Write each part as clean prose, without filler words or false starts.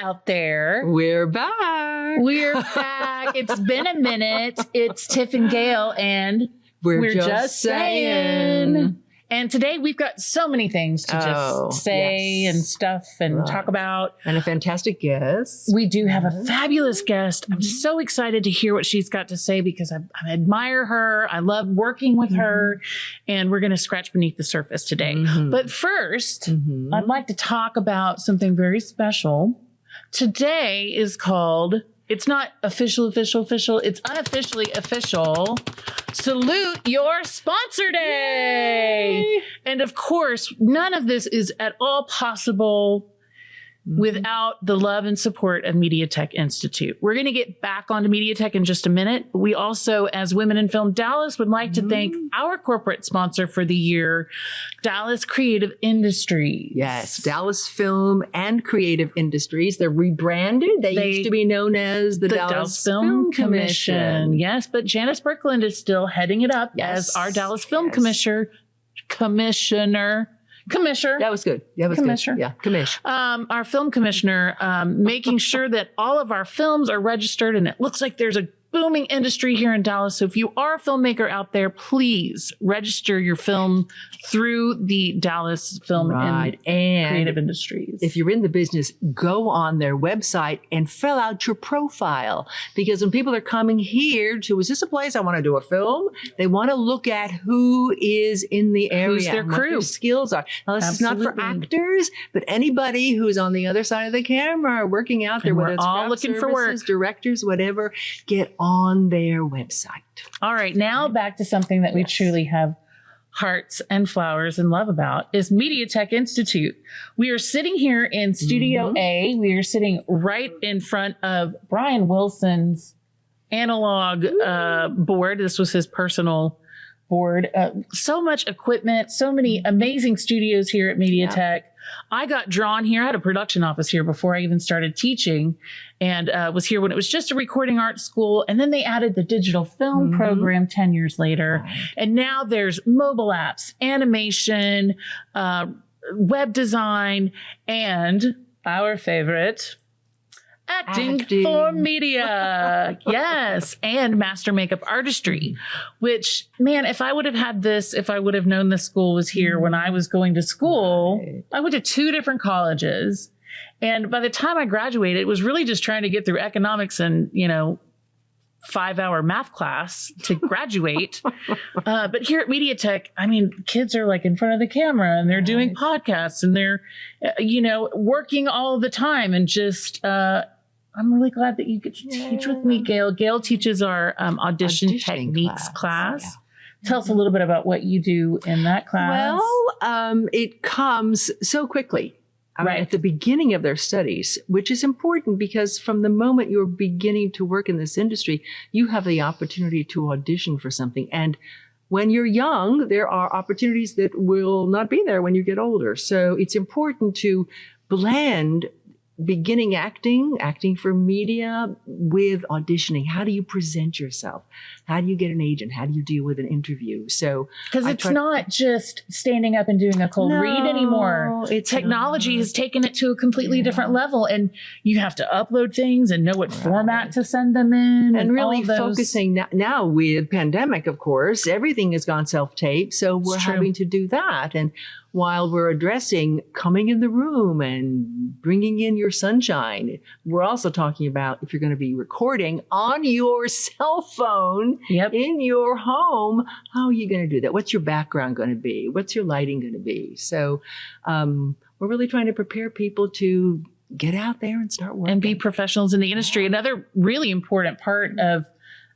out there. We're back. We're back. It's been a minute. It's Tiff and Gail, and we're just saying. And today we've got so many things to just say and stuff and talk about. And a fantastic guest. We do have a fabulous guest. I'm so excited to hear what she's got to say because I admire her. I love working with her. And we're going to scratch beneath the surface today. But first, I'd like to talk about something very special. Today is called... It's not official. It's unofficially official. Salute your sponsor day. Yay. And of course, none of this is at all possible without the love and support of MediaTek Institute. We're going to get back onto MediaTek in just a minute. We also, as Women in Film Dallas, would like to thank our corporate sponsor for the year, Dallas Creative Industries. Yes, Dallas Film and Creative Industries. They're rebranded. They used to be known as the Dallas Film Commission. Yes, but Janice Birkeland is still heading it up as our Dallas Film Commissioner. That was good. That was Commissioner. Good. Yeah, commish. Our film commissioner, making sure that all of our films are registered, and it looks like there's a booming industry here in Dallas. So if you are a filmmaker out there, please register your film through the Dallas Film and Creative Industries. If you're in the business, go on their website and fill out your profile. Because when people are coming here to, is this a place I want to do a film? They want to look at who is in the area. Who's their crew. What their skills are. Now, this is not for actors, but anybody who's on the other side of the camera or working out there, whether it's all looking for work, directors, whatever, get on their website. All right, now back to something that we truly have hearts and flowers and love about is MediaTek Institute. We are sitting here in Studio A. We are sitting right in front of Brian Wilson's analog board. This was his personal board. So much equipment, so many amazing studios here at MediaTek. I got drawn here. I had a production office here before I even started teaching, and was here when it was just a recording art school. And then they added the digital film program 10 years later. And now there's mobile apps, animation, web design, and our favorite, acting for media. Yes. And master makeup artistry, which, man, if I would have had this, if I would have known the school was here when I was going to school, I went to 2 different colleges. And by the time I graduated, it was really just trying to get through economics and, 5-hour math class to graduate. But here at MediaTek, I mean, kids are like in front of the camera and they're doing podcasts and they're, working all the time. And just, I'm really glad that you get to teach with me, Gail. Gail teaches our audition techniques class. Yeah. Tell us a little bit about what you do in that class. Well, it comes so quickly. At the beginning of their studies, which is important because from the moment you're beginning to work in this industry, you have the opportunity to audition for something. And when you're young, there are opportunities that will not be there when you get older. So it's important to blend beginning acting for media with auditioning. How do you present yourself? How do you get an agent? How do you deal with an interview? So, because it's not just standing up and doing a cold read anymore. Technology has taken it to a completely different level, and you have to upload things and know what format to send them in. And really focusing now with pandemic, of course, everything has gone self-tape. So we're having to do that. And while we're addressing coming in the room and bringing in your sunshine, we're also talking about if you're going to be recording on your cell phone in your home, how are you going to do that? What's your background going to be? What's your lighting going to be? So we're really trying to prepare people to get out there and start working. And be professionals in the industry. Another really important part of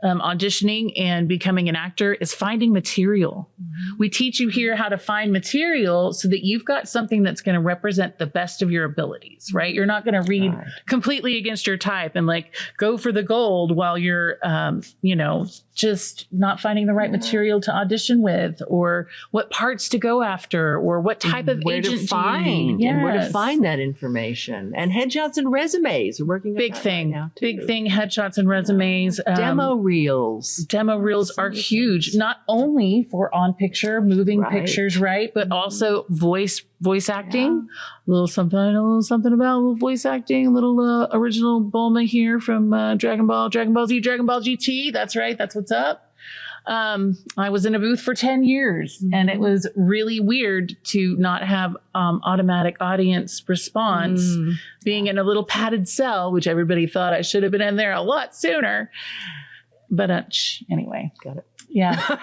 auditioning and becoming an actor is finding material. We teach you here how to find material so that you've got something that's going to represent the best of your abilities, right? You're not going to read completely against your type and like go for the gold while you're, just not finding the right material to audition with, or what parts to go after, or what type of agent to need. And where to find that information. And headshots and resumes. We're working on big thing. Right now too. Big thing, headshots and resumes. Demo reels. Demo reels are huge, not only for on picture, moving pictures, right? But also voice acting. A little something about a little voice acting, a little original Bulma here from Dragon Ball Z, Dragon Ball GT. That's right. That's what's up. I was in a booth for 10 years and it was really weird to not have automatic audience response, being in a little padded cell, which everybody thought I should have been in there a lot sooner. But anyway. Got it. Yeah.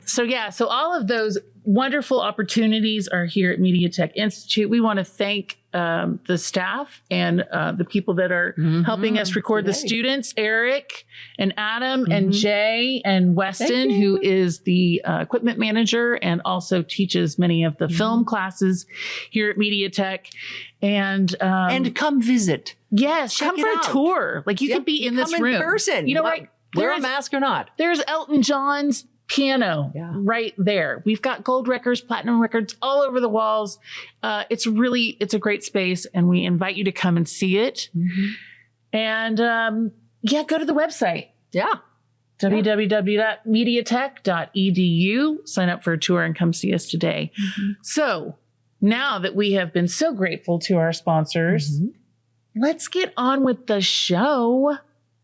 So all of those wonderful opportunities are here at Media Tech Institute. We want to thank the staff and the people that are helping us record the students, Eric and Adam and Jay and Weston, who is the equipment manager and also teaches many of the film classes here at Media Tech. And come visit. Yes, come for a tour. Like you could be in this room. In person. You know, right? Wear a mask or not. There's Elton John's piano right there. We've got gold records, platinum records all over the walls. It's a great space and we invite you to come and see it. And go to the website. www.mediatech.edu. Sign up for a tour and come see us today. So now that we have been so grateful to our sponsors, let's get on with the show.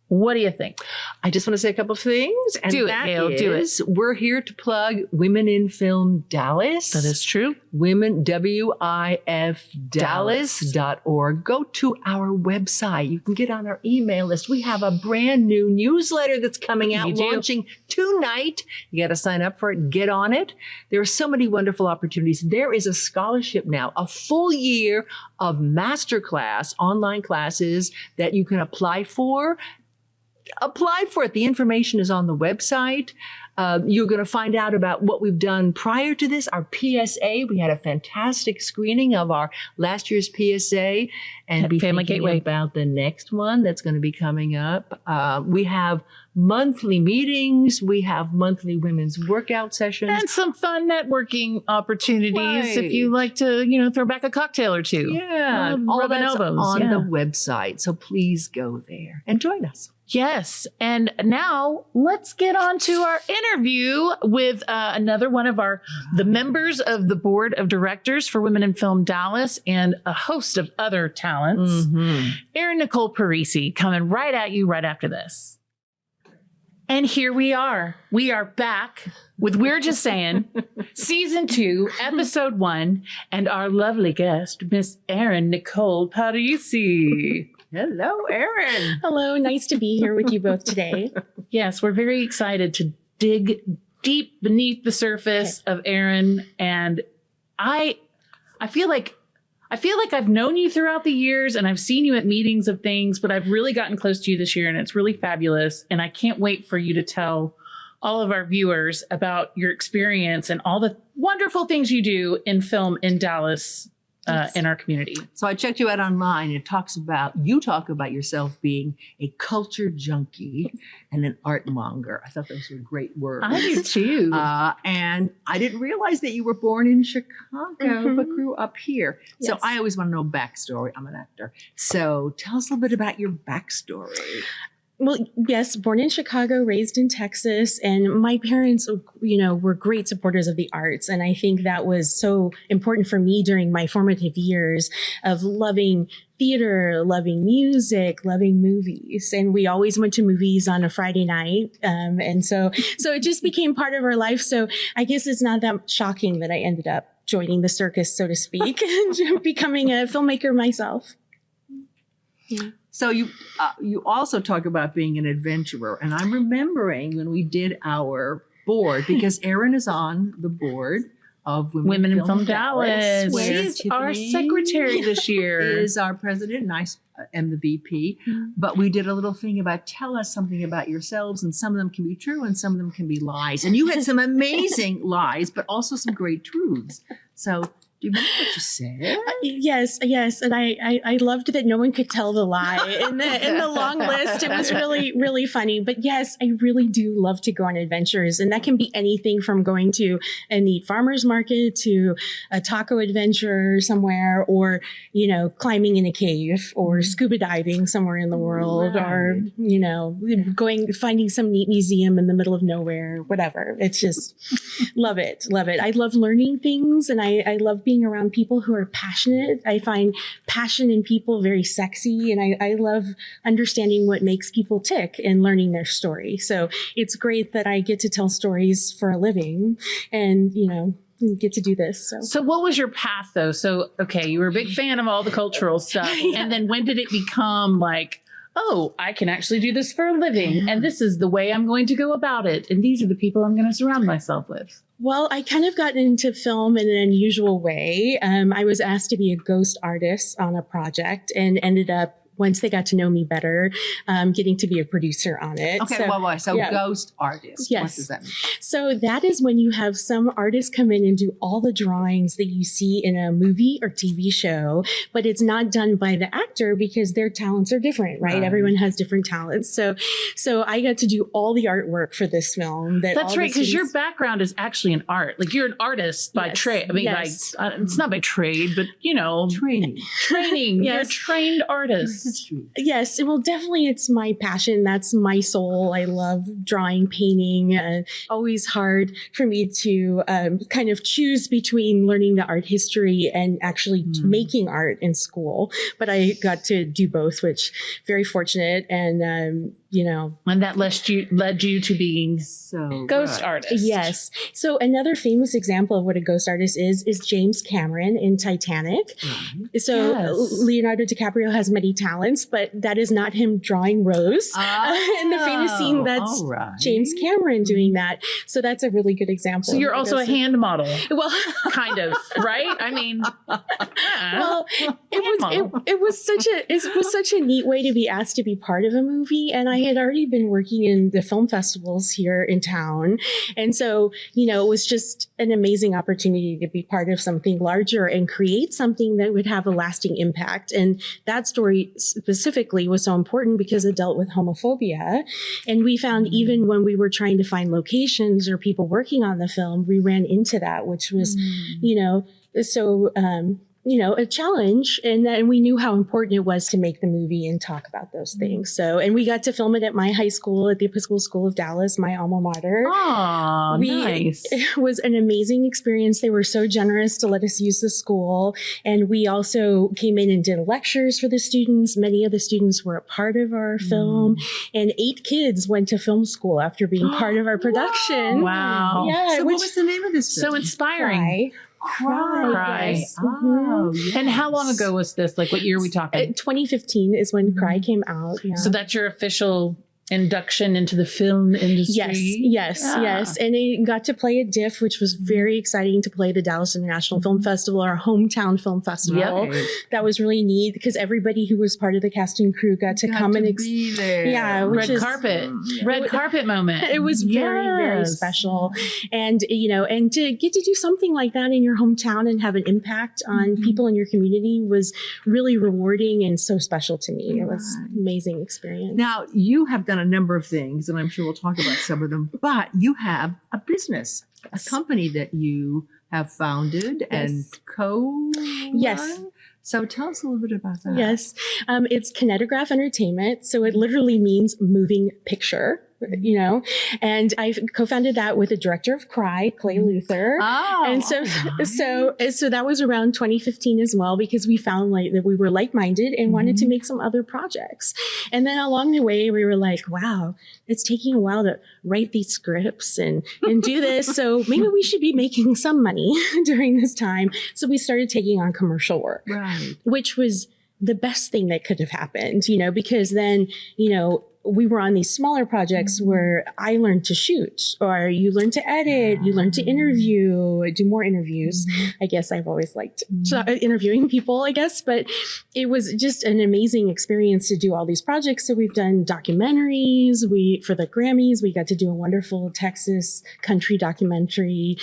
What do you think? I just want to say a couple of things. And do it, Gail. Do it. We're here to plug Women in Film Dallas. That is true. Women, WIFDallas.org. Go to our website. You can get on our email list. We have a brand new newsletter that's coming out, launching tonight. You got to sign up for it. Get on it. There are so many wonderful opportunities. There is a scholarship now, a full year of masterclass online classes that you can apply for. Apply for it. The information is on the website. You're going to find out about what we've done prior to this. Our PSA, we had a fantastic screening of our last year's PSA and be Family thinking Gateway about the next one that's going to be coming up. We have monthly meetings. We have monthly women's workout sessions. And some fun networking opportunities if you like to, throw back a cocktail or two. Yeah. All that's on the website. So please go there and join us. Yes. And now let's get on to our interview with another one of the members of the board of directors for Women in Film Dallas and a host of other talents. Erin Nicole Parisi coming right at you right after this. And here we are. We are back with We're Just Saying, Season 2, Episode 1, and our lovely guest, Miss Erin Nicole Parisi. Hello, Erin. Hello. Nice to be here with you both today. Yes, we're very excited to dig deep beneath the surface of Erin. And I feel like I've known you throughout the years and I've seen you at meetings of things, but I've really gotten close to you this year and it's really fabulous. And I can't wait for you to tell all of our viewers about your experience and all the wonderful things you do in film in Dallas. In our community. So I checked you out online. You talk about yourself being a culture junkie and an art monger. I thought those were great words. I do too. And I didn't realize that you were born in Chicago, but grew up here. Yes. So I always want to know backstory. I'm an actor. So tell us a little bit about your backstory. Well, yes, born in Chicago, raised in Texas, and my parents, were great supporters of the arts. And I think that was so important for me during my formative years of loving theater, loving music, loving movies. And we always went to movies on a Friday night. And so it just became part of our life. So I guess it's not that shocking that I ended up joining the circus, so to speak, and becoming a filmmaker myself. Yeah. So you also talk about being an adventurer. And I'm remembering when we did our board, because Erin is on the board of Women in Film Dallas. She's our secretary this year. Is our president, and I am the VP. But we did a little thing about tell us something about yourselves, and some of them can be true and some of them can be lies. And you had some amazing lies, but also some great truths. So do you remember what you said? Yes. And I loved that no one could tell the lie in the long list. It was really, really funny. But yes, I really do love to go on adventures. And that can be anything from going to a neat farmer's market to a taco adventure somewhere, or, climbing in a cave, or scuba diving somewhere in the world, or, finding some neat museum in the middle of nowhere, whatever. It's just love it. I love learning things, and I love being around people who are passionate. I find passion in people very sexy, and I love understanding what makes people tick and learning their story. So it's great that I get to tell stories for a living, and, get to do this. So what was your path though? So, okay, you were a big fan of all the cultural stuff. Yeah. And then when did it become like, oh, I can actually do this for a living, and this is the way I'm going to go about it, and these are the people I'm going to surround myself with? Well, I kind of got into film in an unusual way. I was asked to be a ghost artist on a project, and ended up, once they got to know me better, getting to be a producer on it. Okay, So yeah. ghost artist. Yes. What does that mean? So that is when you have some artists come in and do all the drawings that you see in a movie or TV show, but it's not done by the actor because their talents are different, right? Everyone has different talents. So I got to do all the artwork for this film. That's right, because your background is actually in art. Like, you're an artist by trade. I mean, yes. It's not by trade, but Training. training. Yes. You're a trained artist. History. Yes, well, definitely it's my passion. That's my soul. I love drawing, painting. Always hard for me to kind of choose between learning the art history and actually making art in school. But I got to do both, which very fortunate. And, And that led you to being ghost artist. Yes. So another famous example of what a ghost artist is James Cameron in Titanic. Right. So Leonardo DiCaprio has many talents, but that is not him drawing Rose in the famous scene. That's James Cameron doing that. So that's a really good example. So you're also a hand model. Well, kind of, right? I mean, well, it was such a neat way to be asked to be part of a movie, and I had already been working in the film festivals here in town, and so it was just an amazing opportunity to be part of something larger and create something that would have a lasting impact. And that story specifically was so important because it dealt with homophobia, and we found even when we were trying to find locations or people working on the film, we ran into that, which was a challenge. And then we knew how important it was to make the movie and talk about those things. So, and we got to film it at my high school, at the Episcopal School of Dallas, my alma mater. Oh, nice. It was an amazing experience. They were so generous to let us use the school. And we also came in and did lectures for the students. Many of the students were a part of our film. And 8 kids went to film school after being part of our production. Wow. Yeah. So what was the name of this film? So inspiring. Cry. Yes. Oh, yes. And how long ago was this? Like, what year are we talking? 2015 is when Cry came out. Yeah. So that's your official induction into the film industry? Yes. And I got to play at DIF, which was very exciting, to play the Dallas International Film Festival, our hometown film festival. Yep. That was really neat because everybody who was part of the cast and crew got to come and be there. Yeah, Red carpet moment. It was very, very special. And, and to get to do something like that in your hometown and have an impact on people in your community was really rewarding and so special to me. It was an amazing experience. Now, you have done a number of things, and I'm sure we'll talk about some of them, but you have a business, a company that you have founded and co-run. Yes. So tell us a little bit about that. Yes. It's Kinetigraf Entertainment. So it literally means moving picture. And I co-founded that with the director of Cry, Clay Luther. And so that was around 2015 as well, because we found that we were like-minded and wanted to make some other projects. And then along the way, we were like, wow, it's taking a while to write these scripts and do this. So maybe we should be making some money during this time. So we started taking on commercial work, which was the best thing that could have happened, because then, we were on these smaller projects where I learned to shoot, or you learn to edit, you learn to interview, do more interviews. I guess I've always liked interviewing people, I guess, but it was just an amazing experience to do all these projects. So we've done documentaries. For the Grammys, we got to do a wonderful Texas country documentary.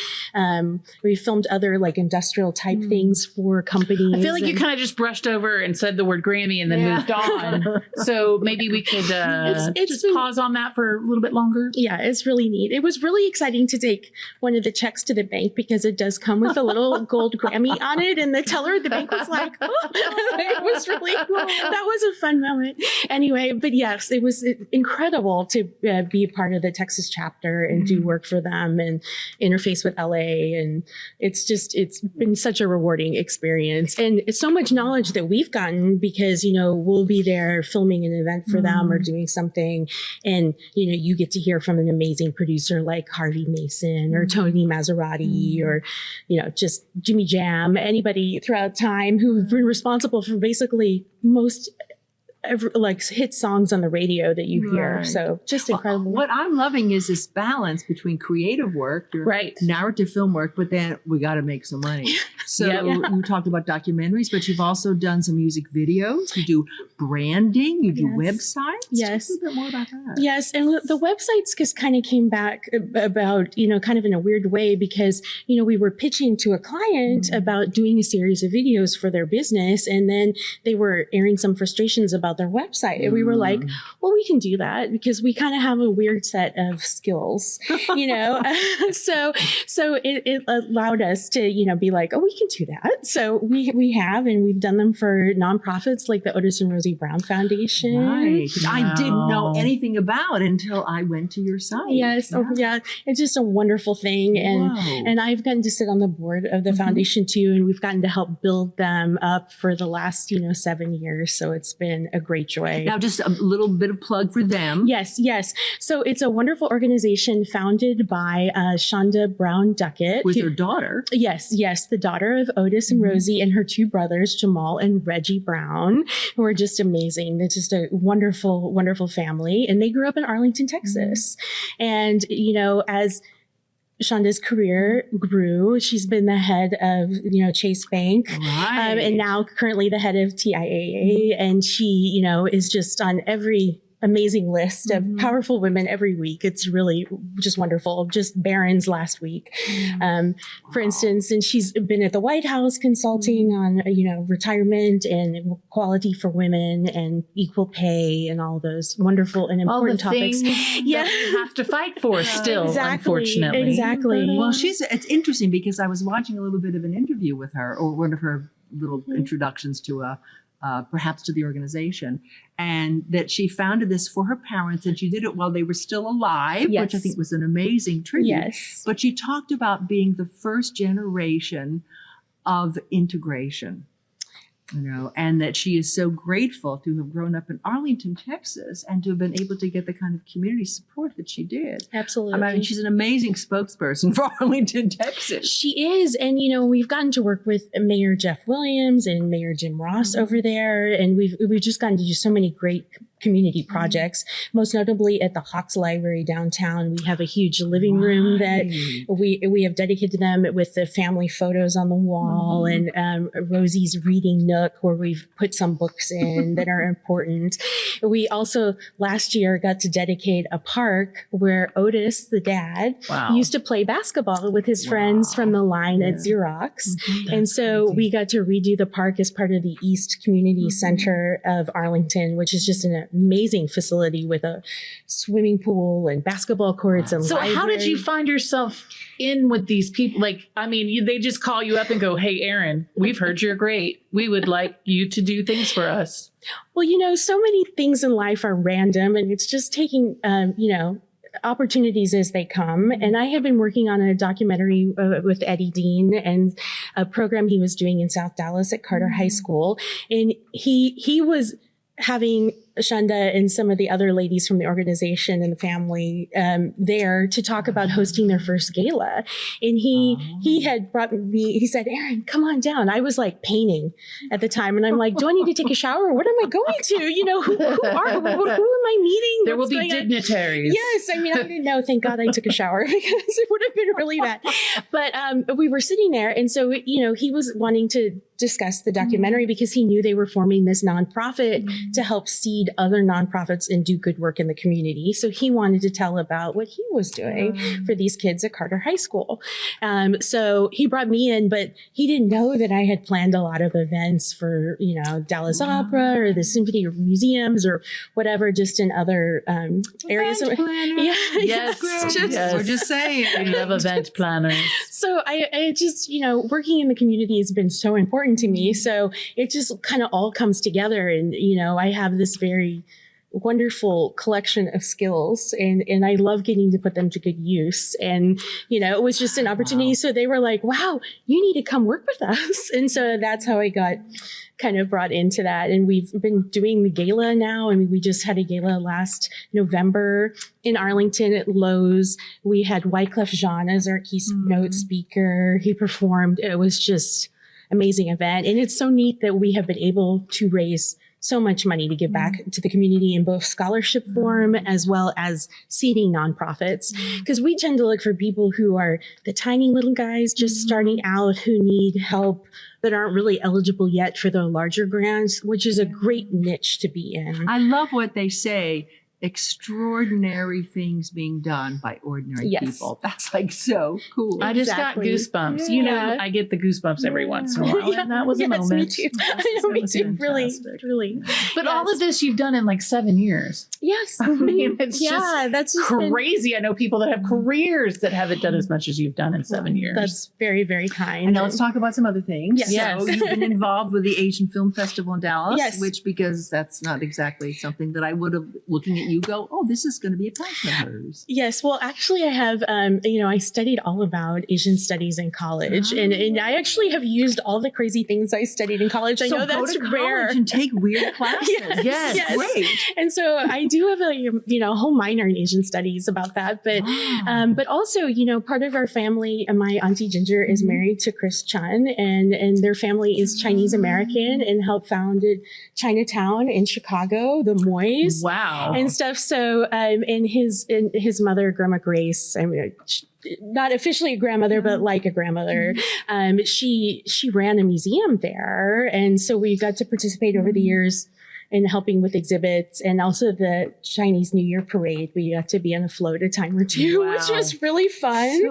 We filmed other like industrial type things for companies. I feel like you kind of just brushed over and said the word Grammy and then moved on. So maybe we could just pause on that for a little bit longer. Yeah, it's really neat. It was really exciting to take one of the checks to the bank because it does come with a little gold Grammy on it. And the teller at the bank was like, oh. It was really cool. That was a fun moment. Anyway, but yes, it was incredible to be a part of the Texas chapter and do work for them and interface with LA. And it's been such a rewarding experience. And it's so much knowledge that we've gotten because, we'll be there filming an event for them or doing something. And, you get to hear from an amazing producer like Harvey Mason or Tony Maserati or, just Jimmy Jam, anybody throughout time who've been responsible for basically most hit songs on the radio that you hear. So just incredible. What I'm loving is this balance between creative work, your narrative film work, but then we got to make some money. So you talked about documentaries, but you've also done some music videos. You do branding. You do websites. Yes. Tell us a bit more about that. Yes. And the websites just kind of came back about, kind of in a weird way because, we were pitching to a client about doing a series of videos for their business. And then they were airing some frustrations about their website. And we were like, well, we can do that because we kind of have a weird set of skills, so it allowed us to, be like, oh, we can do that. So we have, and we've done them for nonprofits like the Otis and Rosie Brown Foundation. Right. Wow. I didn't know anything about until I went to your site. Yes. It's just a wonderful thing. And I've gotten to sit on the board of the foundation too. And we've gotten to help build them up for the last, 7 years. So it's been a great joy. Now, just a little bit of plug for them. Yes. So it's a wonderful organization founded by Shonda Brown Duckett. With her daughter. Yes. The daughter of Otis and Rosie and her two brothers, Jamal and Reggie Brown, who are just amazing. It's just a wonderful, wonderful family. And they grew up in Arlington, Texas. And, as Shonda's career grew, she's been the head of, Chase Bank, and now currently the head of TIAA. And she, is just on every amazing list of powerful women every week. It's really just wonderful. Just Barron's last week, for instance, and she's been at the White House consulting on, retirement and equality for women and equal pay and all those wonderful and important topics. That we have to fight for still, unfortunately. Exactly. Well, it's interesting because I was watching a little bit of an interview with her, or one of her little introductions to perhaps to the organization, and that she founded this for her parents, and she did it while they were still alive, which I think was an amazing tribute. Yes. But she talked about being the first generation of integration, and that she is so grateful to have grown up in Arlington, Texas, and to have been able to get the kind of community support that she did. Absolutely. I mean, she's an amazing spokesperson for Arlington, Texas. She is. And, we've gotten to work with Mayor Jeff Williams and Mayor Jim Ross over there. And we've just gotten to do so many great community projects, most notably at the Hawks Library downtown. We have a huge living room that we have dedicated to them with the family photos on the wall and Rosie's reading nook where we've put some books in that are important. We also last year got to dedicate a park where Otis, the dad, used to play basketball with his friends from the line at Xerox. And so we got to redo the park as part of the East Community Center of Arlington, which is just an amazing facility with a swimming pool and basketball courts and library. How did you find yourself in with these people? They just call you up and go, hey, Erin, we've heard you're great. We would like you to do things for us. Well, so many things in life are random, and it's just taking, opportunities as they come. And I had been working on a documentary with Eddie Dean and a program he was doing in South Dallas at Carter High School. And he was having Shanda and some of the other ladies from the organization and the family there to talk about hosting their first gala. And he had brought me, he said, Erin, come on down. I was like painting at the time. And I'm like, do I need to take a shower? What am I going to? You know, who am I meeting? There will be dignitaries. Yes. I mean, I didn't know. Thank God I took a shower because it would have been really bad. But we were sitting there. And so, you know, he was wanting to discuss the documentary because he knew they were forming this nonprofit to help seed other nonprofits and do good work in the community. So he wanted to tell about what he was doing for these kids at Carter High School. So he brought me in, but he didn't know that I had planned a lot of events for, you know, Dallas Opera or the Symphony Museums or whatever, just in other areas. Yes. We're just saying. We love event planners. So I just, you know, working in the community has been so important to me. So it just kind of all comes together. And, you know, I have this very wonderful collection of skills and I love getting to put them to good use. And, you know, it was just an opportunity. Wow. So they were like, wow, you need to come work with us. And so that's how I got kind of brought into that. And we've been doing the gala now. I mean, we just had a gala last November in Arlington at Lowe's. We had Wyclef Jean as our keynote speaker. He performed. It was just amazing event. And it's so neat that we have been able to raise so much money to give back to the community in both scholarship form as well as seeding nonprofits. Because we tend to look for people who are the tiny little guys just starting out who need help that aren't really eligible yet for the larger grants, which is a great niche to be in. I love what they say. Extraordinary things being done by ordinary people. That's like so cool. I just got goosebumps. Yeah. You know, I get the goosebumps every once in a while. And that was a moment. Me too. I know, me too. Really. But all of this you've done in like 7 years. Yes. I mean, it's just that's crazy. I know people that have careers that haven't done as much as you've done in 7 years. That's very, very kind. And now let's talk about some other things. Yes. So you've been involved with the Asian Film Festival in Dallas, which because that's not exactly something that I would have looking at you go, oh, this is going to be a passion of hers. Yes. Well, actually, I have, you know, I studied all about Asian studies in college, and I actually have used all the crazy things I studied in college. I know that's rare. And take weird classes. Yes. Great. And so I do have a whole minor in Asian studies about that. But also, you know, part of our family, my auntie Ginger is married to Chris Chun, and their family is Chinese American and helped founded Chinatown in Chicago, the Moys. Wow. And stuff. So, and his mother, Grandma Grace, I mean, not officially a grandmother, but like a grandmother. She ran a museum there. And so we got to participate over the years in helping with exhibits and also the Chinese New Year parade. We got to be on a float a time or two, which was really fun.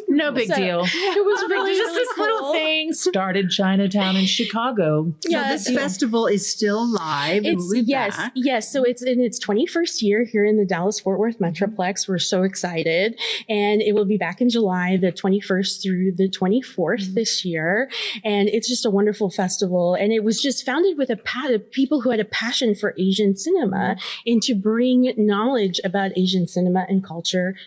No big deal. It was really just this little thing started Chinatown in Chicago. Yeah, so this festival is still live. Yes. So it's in its 21st year here in the Dallas-Fort Worth Metroplex. We're so excited. And it will be back in July, the 21st through the 24th this year. And it's just a wonderful festival. And it was just founded with people who had a passion for Asian cinema and to bring knowledge about Asian cinema and culture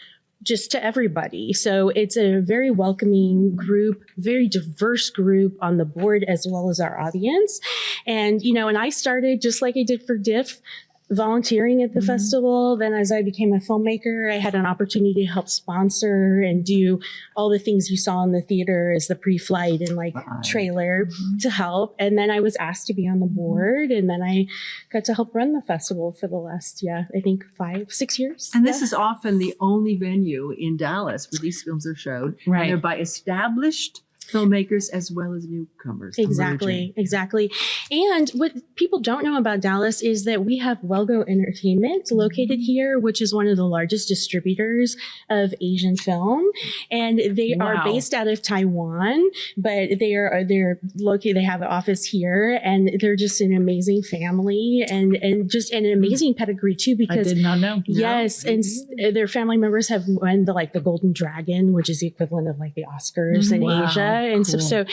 just to everybody. So it's a very welcoming group, very diverse group on the board as well as our audience. And, you know, and I started just like I did for DIF, volunteering at the festival. Then as I became a filmmaker, I had an opportunity to help sponsor and do all the things you saw in the theater as the pre-flight and like trailer to help. And then I was asked to be on the board. And then I got to help run the festival for the last, I think 5-6 years. And this is often the only venue in Dallas where these films are showed. Right. And they're by established filmmakers as well as newcomers. Exactly. And what people don't know about Dallas is that we have Welgo Entertainment located here, which is one of the largest distributors of Asian film. And they are based out of Taiwan, but they're located, they have an office here, and they're just an amazing family and just an amazing pedigree too, because I did not know. Yes. And their family members have won the Golden Dragon, which is the equivalent of like the Oscars in Asia. And so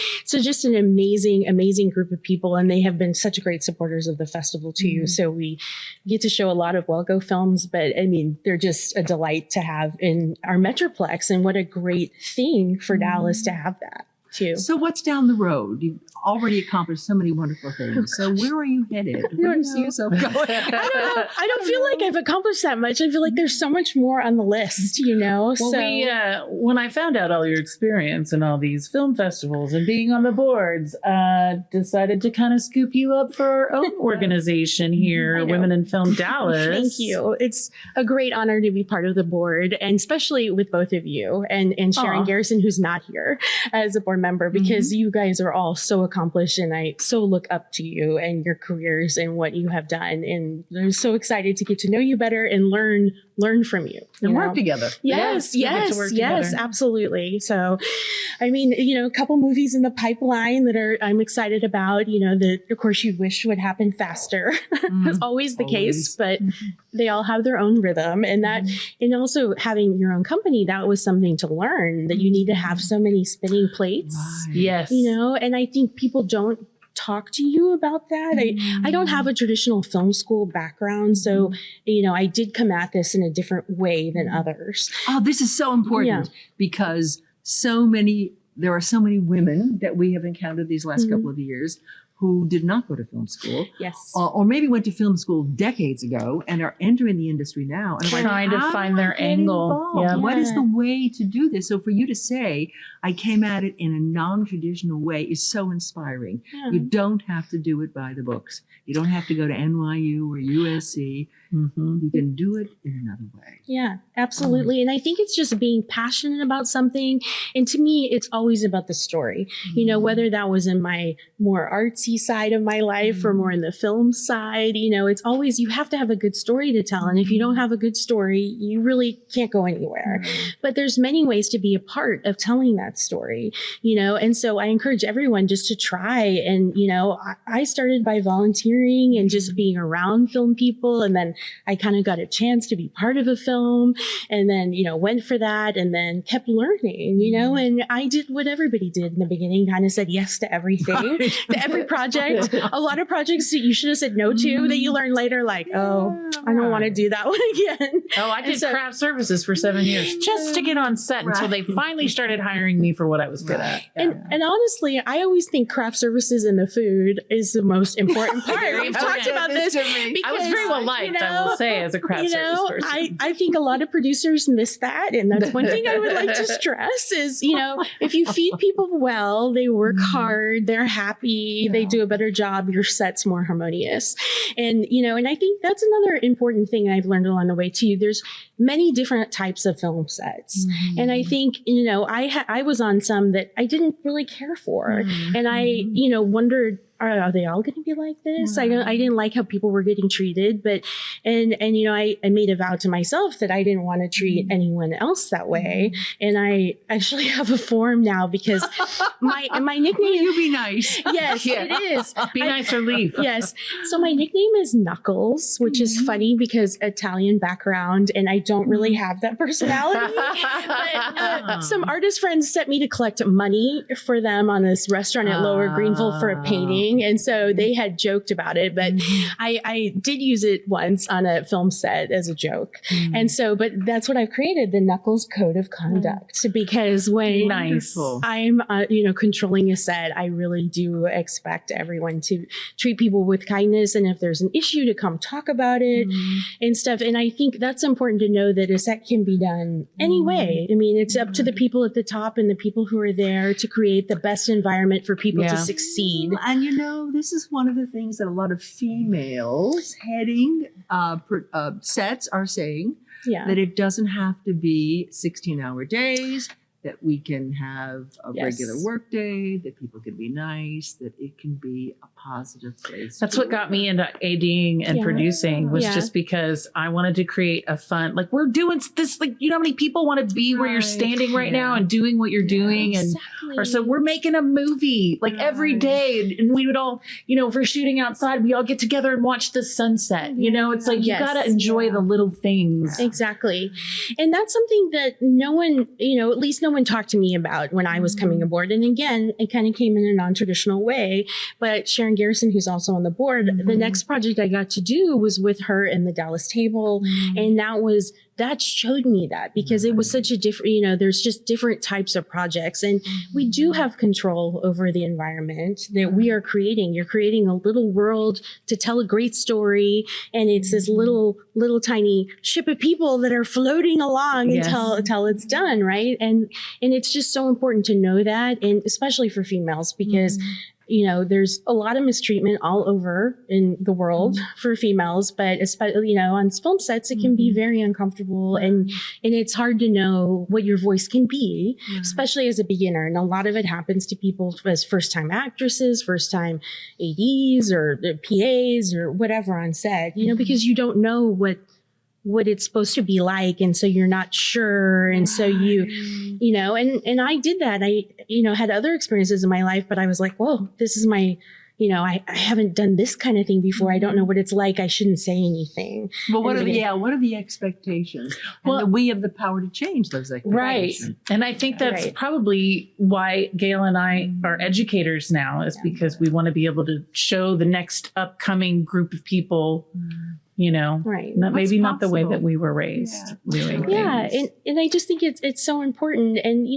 just an amazing group of people. And they have been such great supporters of the festival too. So we get to show a lot of Welgo films, but I mean, they're just a delight to have in our Metroplex. And what a great thing for Dallas to have that. too. So what's down the road? You've already accomplished so many wonderful things. So where are you headed? Where do you see yourself going? I don't feel like I've accomplished that much. I feel like there's so much more on the list, you know? Well, when I found out all your experience in all these film festivals and being on the boards, decided to kind of scoop you up for our own organization here, Women in Film Dallas. Thank you. It's a great honor to be part of the board, and especially with both of you and Sharon Garrison, who's not here as a board member, because you guys are all so accomplished, and I so look up to you and your careers and what you have done. And I'm so excited to get to know you better and learn from you. And work together. Yes, together. absolutely. So, I mean, you know, a couple movies in the pipeline that I'm excited about, you know, that of course you wish would happen faster. That's always the case, but they all have their own rhythm. And that, and also having your own company, that was something to learn, that you need to have so many spinning plates. Right. Yes. You know, and I think people don't talk to you about that. I don't have a traditional film school background. So, you know, I did come at this in a different way than others. Oh, this is so important because there are so many women that we have encountered these last couple of years who did not go to film school. Yes. Or maybe went to film school decades ago and are entering the industry now. And are Trying to how find do I their get angle. involved? Yeah. What is the way to do this? So for you to say, I came at it in a non-traditional way is so inspiring. Yeah. You don't have to do it by the books. You don't have to go to NYU or USC. You can do it in another way. Yeah, absolutely. And I think it's just being passionate about something. And to me, it's always about the story, you know, whether that was in my more artsy side of my life or more in the film side, you know, it's always, you have to have a good story to tell. And if you don't have a good story, you really can't go anywhere. But there's many ways to be a part of telling that story, you know, and so I encourage everyone just to try. And, you know, I started by volunteering and just being around film people. And then I kind of got a chance to be part of a film, and then, you know, went for that and then kept learning, you know, and I did what everybody did in the beginning, kind of said yes to everything, to every project. A lot of projects that you should have said no to that you learn later, like, oh, I don't want to do that one again. Oh, I did craft services for 7 years just to get on set until they finally started hiring me for what I was good at. And honestly, I always think craft services and the food is the most important part. We've talked about this. I was very well liked, I will say, as a craft service person. I think a lot of producers miss that. And that's one thing I would like to stress is, you know, if you feed people well, they work hard, they're happy, they do a better job, your set's more harmonious. And, you know, and I think that's another important thing I've learned along the way too. There's many different types of film sets. And I think, you know, I was on some that I didn't really care for. And I, you know, wondered, are they all going to be like this? I didn't like how people were getting treated, but, and, you know, I made a vow to myself that I didn't want to treat anyone else that way. And I actually have a form now because my nickname. Will you be nice? Yes, it is. Be nice or leave. Yes. So my nickname is Knuckles, which is funny because Italian background, and I don't really have that personality. But some artist friends sent me to collect money for them on this restaurant at Lower Greenville for a painting. And so they had joked about it, but I did use it once on a film set as a joke. And so, but that's what I've created, the Knuckles Code of Conduct, because when I'm, you know, controlling a set, I really do expect everyone to treat people with kindness. And if there's an issue, to come talk about it and stuff. And I think that's important to know that a set can be done anyway. I mean, it's up to the people at the top and the people who are there to create the best environment for people to succeed. And you know, this is one of the things that a lot of females heading sets are saying, that it doesn't have to be 16-hour days, that we can have a regular work day, that people can be nice, that it can be a positive place. That's what got me into ADing and producing, was just because I wanted to create a fun, like, we're doing this, like, you know how many people want to be where you're standing right now and doing what you're doing. And or so we're making a movie like every day, and we would all, you know, if we're shooting outside, we all get together and watch the sunset. You know, it's like, you got to enjoy the little things. Exactly. And that's something that no one, you know, at least no one talked to me about when I was coming aboard. And again, it kind of came in a non-traditional way. But Sharon Garrison, who's also on the board, the next project I got to do was with her in the Dallas table. And that that showed me that, because it was such a different, there's just different types of projects, and we do have control over the environment that we are creating. You're creating a little world to tell a great story, and it's this little tiny ship of people that are floating along until it's done, right? And it's just so important to know that, and especially for females, because there's a lot of mistreatment all over in the world for females, but especially, on film sets, it can be very uncomfortable, and it's hard to know what your voice can be, especially as a beginner. And a lot of it happens to people as first-time actresses, first-time ADs or PAs or whatever on set, because you don't know what it's supposed to be like. And so you're not sure. And so and I did that. I, had other experiences in my life, but I was like, whoa, this is my, I haven't done this kind of thing before. I don't know what it's like. I shouldn't say anything. Well, what are the expectations? Well, we have the power to change those expectations. Right. And I think that's probably why Gail and I are educators now, is because we want to be able to show the next upcoming group of people, maybe not the way that we were raised. And I just think it's so important. And,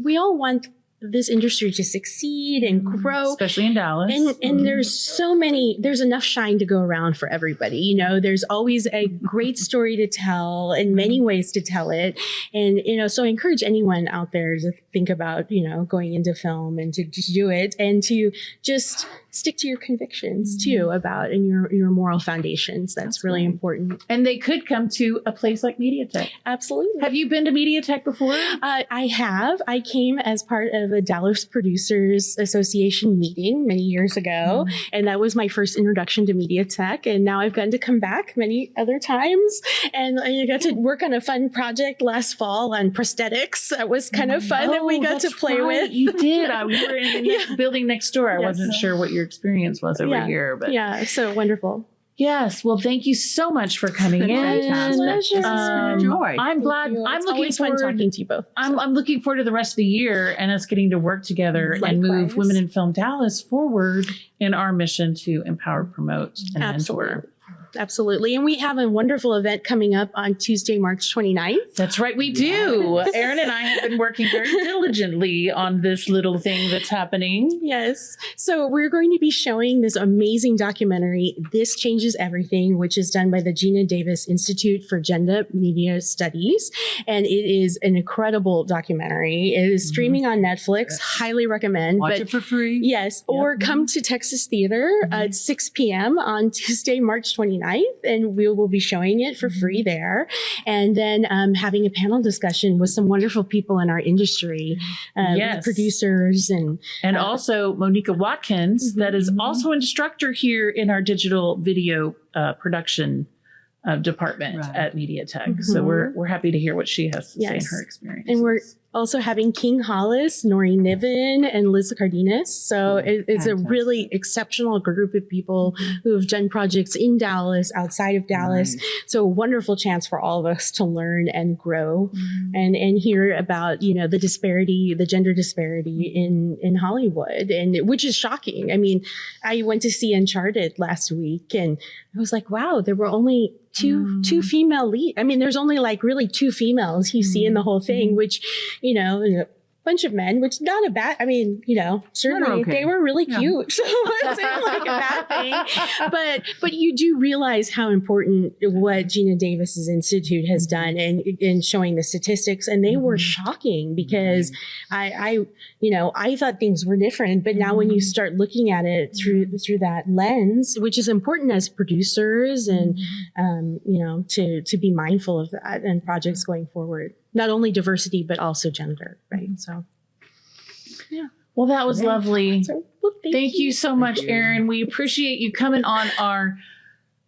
we all want this industry to succeed and grow, especially in Dallas. And there's enough shine to go around for everybody. There's always a great story to tell and many ways to tell it. And, so I encourage anyone out there to think about, going into film and to do it, and to just stick to your convictions too about, and your moral foundations. That's really important. And they could come to a place like MediaTek. Absolutely. Have you been to MediaTek before? I have. I came as part of a Dallas Producers Association meeting many years ago. And that was my first introduction to MediaTek. And now I've gotten to come back many other times. And I got to work on a fun project last fall on prosthetics. That was kind of fun that we got to play with. You did. We were in the building next door. I wasn't sure what your experience was over here, but so wonderful. Yes. Well, thank you so much for coming in. Pleasure. I'm glad. I'm looking forward. Fun talking to you both. I'm looking forward to the rest of the year and us getting to work together and move Women in Film Dallas forward in our mission to empower, promote, and mentor. Absolutely. And we have a wonderful event coming up on Tuesday, March 29th. That's right. We do. Erin and I have been working very diligently on this little thing that's happening. Yes. So we're going to be showing this amazing documentary, This Changes Everything, which is done by the Gina Davis Institute for Gender Media Studies. And it is an incredible documentary. It is streaming on Netflix. Yes. Highly recommend. Watch it for free. Yes. Or come to Texas Theater at 6 p.m. on Tuesday, March 29th. And we will be showing it for free there. And then having a panel discussion with some wonderful people in our industry, producers and also Monica Watkins, that is also instructor here in our digital video production department at MediaTek. So we're happy to hear what she has to say in her experience. And we're also having King Hollis, Noreen Niven, and Liz Cardenas. So it's a really exceptional group of people who have done projects in Dallas, outside of Dallas. So a wonderful chance for all of us to learn and grow and hear about, the disparity, the gender disparity in Hollywood, and which is shocking. I mean, I went to see Uncharted last week, and I was like, wow, there were only two female lead. I mean, there's only like really two females you see in the whole thing, which, a bunch of men, which not a bad, I mean, certainly they were really cute. So it's not like a bad thing. But you do realize how important what Gina Davis's Institute has done in showing the statistics. And they were shocking, because I thought things were different. But now when you start looking at it through that lens, which is important as producers and, to be mindful of that and projects going forward. Not only diversity, but also gender, right? So, Well, that was lovely. Thank you so much, Erin. We appreciate you coming on our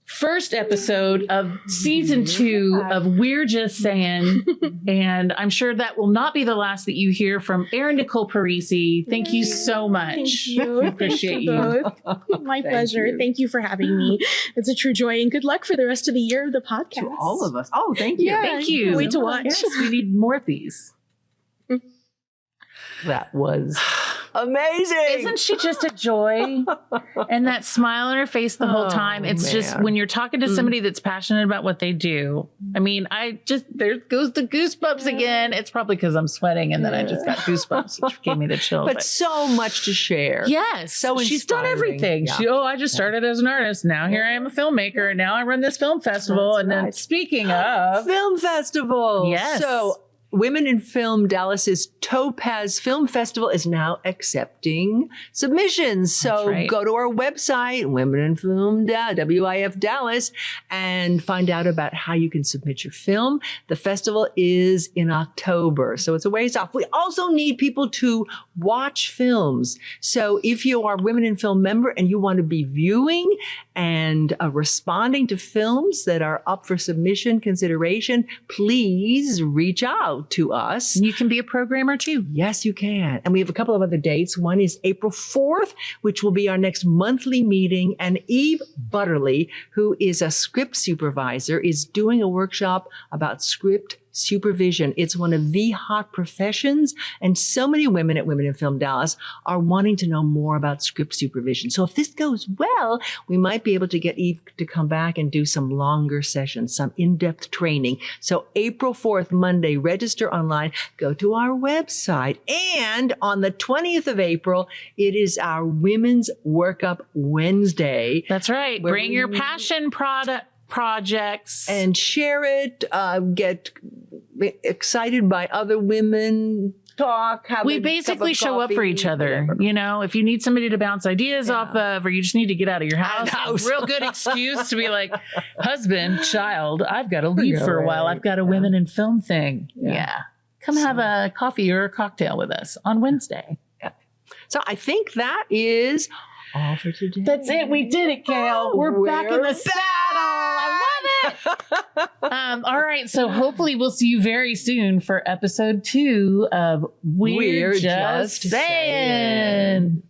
first episode of season 2 of We're Just Saying. And I'm sure that will not be the last that you hear from Erin Nicole Parisi. Thank you so much. Thank you. We appreciate you. My pleasure. Thank you for having me. It's a true joy, and good luck for the rest of the year of the podcast. To all of us. Oh, thank you. Yeah, thank you. Wait to watch. Yes, we need more of these. That was Amazing. Isn't she just a joy? And that smile on her face the whole time. It's just when you're talking to somebody that's passionate about what they do. I mean, there goes the goosebumps again. It's probably because I'm sweating and then I just got goosebumps, which gave me the chill. But so much to share. Yes. So she's done inspiring. everything. Yeah. I just started as an artist. Now here I am a filmmaker and now I run this film festival. That's and then right. speaking of Film Festival. Yes. So Women in Film Dallas's Topaz Film Festival is now accepting submissions. So right. go to our website, Women in Film WIFDallas, and find out about how you can submit your film. The festival is in October, so it's a ways off. We also need people to watch films. So if you are a Women in Film member and you want to be viewing and responding to films that are up for submission consideration, please reach out to us. you can be a programmer too. Yes, you can. And we have a couple of other dates. One is April 4th, which will be our next monthly meeting. And Eve Butterly, who is a script supervisor, is doing a workshop about script supervision. It's one of the hot professions, and so many women at Women in Film Dallas are wanting to know more about script supervision. So if this goes well, we might be able to get Eve to come back and do some longer sessions, some in-depth training. So April 4th, Monday, register online, go to our website. And on the 20th of April, it is our Women's Workup Wednesday. That's right. Bring your passion projects And share it, get excited by other women, talk, have we a basically cup of show up for coffee, each other. whatever. You know, if you need somebody to bounce ideas off of, or you just need to get out of your house, house. a real good excuse to be like, husband, child, I've got to leave Yeah, for a while. right. I've got a women in film thing. Yeah. Yeah. Come have a coffee or a cocktail with us on Wednesday. So I think that is all for today. That's it. We did it, Kale. We're back in the saddle. I love it. All right. So hopefully we'll see you very soon for episode 2 of We're Just Saying.